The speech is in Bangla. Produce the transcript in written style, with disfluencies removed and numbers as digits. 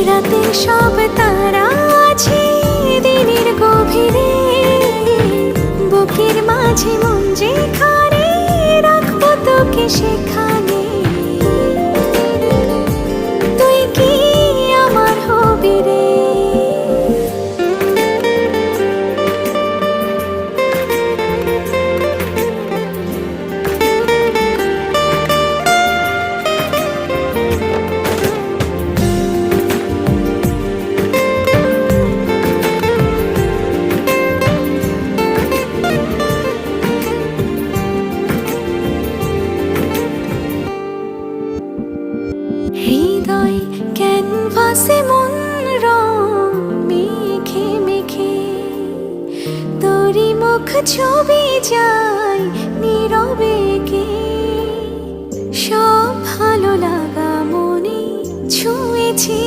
রাতের সব তারা আছে দিনের গভীরে, বুকের মাঝে মন যেখানে রাখবো তোকে সেখানে। তুই কি আমার হবি রে? হৃদয় ক্যানভাসে মন রং মেখে মেখে, তোরই মুখ ছবি যায় নীরবে কে। সব ভালো লাগা মনে ছুঁয়েছি